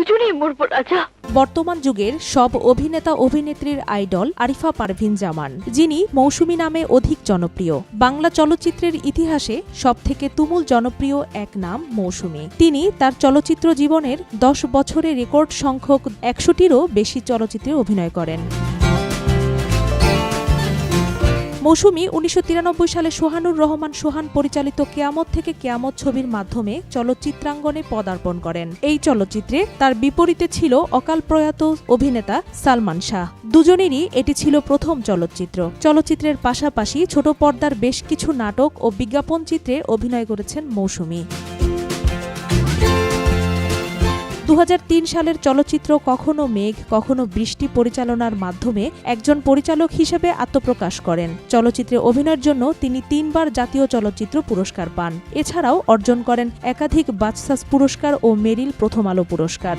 দুজনেই মরবো রাজা। বর্তমান যুগের সব অভিনেতা অভিনেত্রীর আইডল আরিফা পারভিন জামান, যিনি মৌসুমী নামে অধিক জনপ্রিয়। বাংলা চলচ্চিত্রের ইতিহাসে সবথেকে তুমুল জনপ্রিয় এক নাম মৌসুমী। তিনি তার চলচ্চিত্র জীবনের 10 বছরে রেকর্ড সংখ্যক 100টিরও বেশি চলচ্চিত্রে অভিনয় করেন। মৌসুমী 1993 সালে সোহানুর রহমান সোহান পরিচালিত কেয়ামত থেকে কেয়ামত ছবির মাধ্যমে চলচ্চিত্রাঙ্গনে পদার্পণ করেন। এই চলচ্চিত্রে তার বিপরীতে ছিল অকাল প্রয়াত অভিনেতা সালমান শাহ। দুজনেরই এটি ছিল প্রথম চলচ্চিত্র। চলচ্চিত্রের পাশাপাশি ছোট পর্দার বেশ কিছু নাটক ও বিজ্ঞাপন চিত্রে অভিনয় করেছেন মৌসুমী। 2003 সালের চলচ্চিত্র কখনো মেঘ কখনো বৃষ্টি পরিচালনার মাধ্যমে একজন পরিচালক হিসেবে আত্মপ্রকাশ করেন। চলচ্চিত্রে অভিনয়ের জন্য তিনি 3 বার জাতীয় চলচ্চিত্র পুরস্কার পান। এছাড়াও অর্জন করেন একাধিক বাচসাস পুরস্কার ও মেরিল প্রথম আলো পুরস্কার।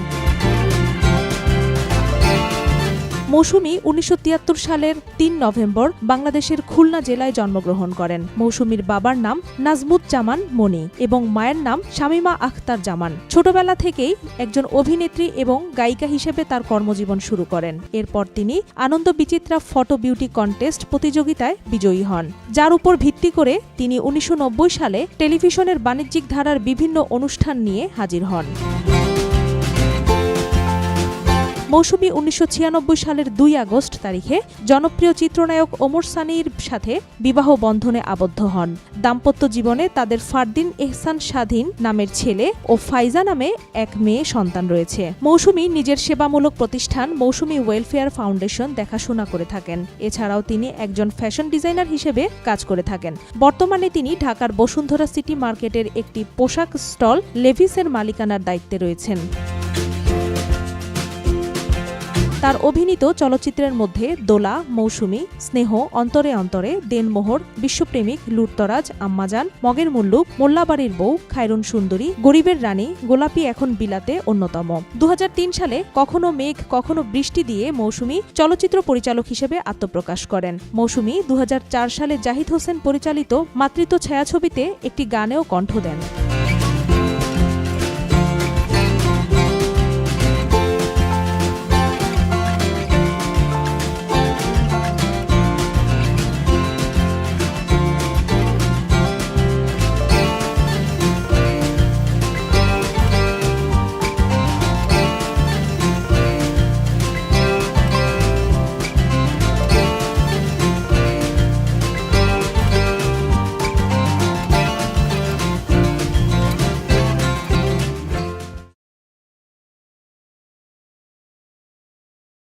মৌসুমী 1973 সালের 3 নভেম্বর বাংলাদেশের খুলনা জেলায় জন্মগ্রহণ করেন। মৌসুমীর বাবার নাম নাজমুজ্জামান মনি এবং মায়ের নাম শামীমা আখতার জামান। ছোটবেলা থেকেই একজন অভিনেত্রী এবং গায়িকা হিসেবে তার কর্মজীবন শুরু করেন। এরপর তিনি আনন্দ বিচিত্রা ফটো বিউটি কন্টেস্ট প্রতিযোগিতায় বিজয়ী হন, যার উপর ভিত্তি করে তিনি 1990 সালে টেলিভিশনের বাণিজ্যিক ধারার বিভিন্ন অনুষ্ঠান নিয়ে হাজির হন। মৌসুমী 1996 সালের 2 আগস্ট তারিখে জনপ্রিয় চিত্রনায়ক ওমর সানির সাথে বিবাহ বন্ধনে আবদ্ধ হন। দাম্পত্য জীবনে তাদের ফারদিন এহসান স্বাধীন নামের ছেলে ও ফাইজা নামে এক মেয়ে সন্তান রয়েছে। মৌসুমী নিজের সেবামূলক প্রতিষ্ঠান মৌসুমী ওয়েলফেয়ার ফাউন্ডেশন দেখাশোনা করে থাকেন। এছাড়াও তিনি একজন ফ্যাশন ডিজাইনার হিসেবে কাজ করে থাকেন। বর্তমানে তিনি ঢাকার বসুন্ধরা সিটি মার্কেটের একটি পোশাক স্টল লেভিসের মালিকানার দায়িত্বে রয়েছেন। তার অভিনীত চলচ্চিত্রের মধ্যে দোলা, মৌসুমী, স্নেহ, অন্তরে অন্তরে, দেনমোহর, বিশ্বপ্রেমিক, লুটতরাজ, আম্মাজান, মগের মুল্লুক, মোল্লাবাড়ির বউ, খায়রুন সুন্দরী, গরিবের রানী, গোলাপি এখন বিলাতে অন্যতম। 2003 সালে কখনো মেঘ কখনো বৃষ্টি দিয়ে মৌসুমী চলচ্চিত্র পরিচালক হিসেবে আত্মপ্রকাশ করেন। মৌসুমী 2004 সালে জাহিদ হোসেন পরিচালিত মাতৃত্ব ছায়াছবিতে একটি গানেও কণ্ঠ দেন।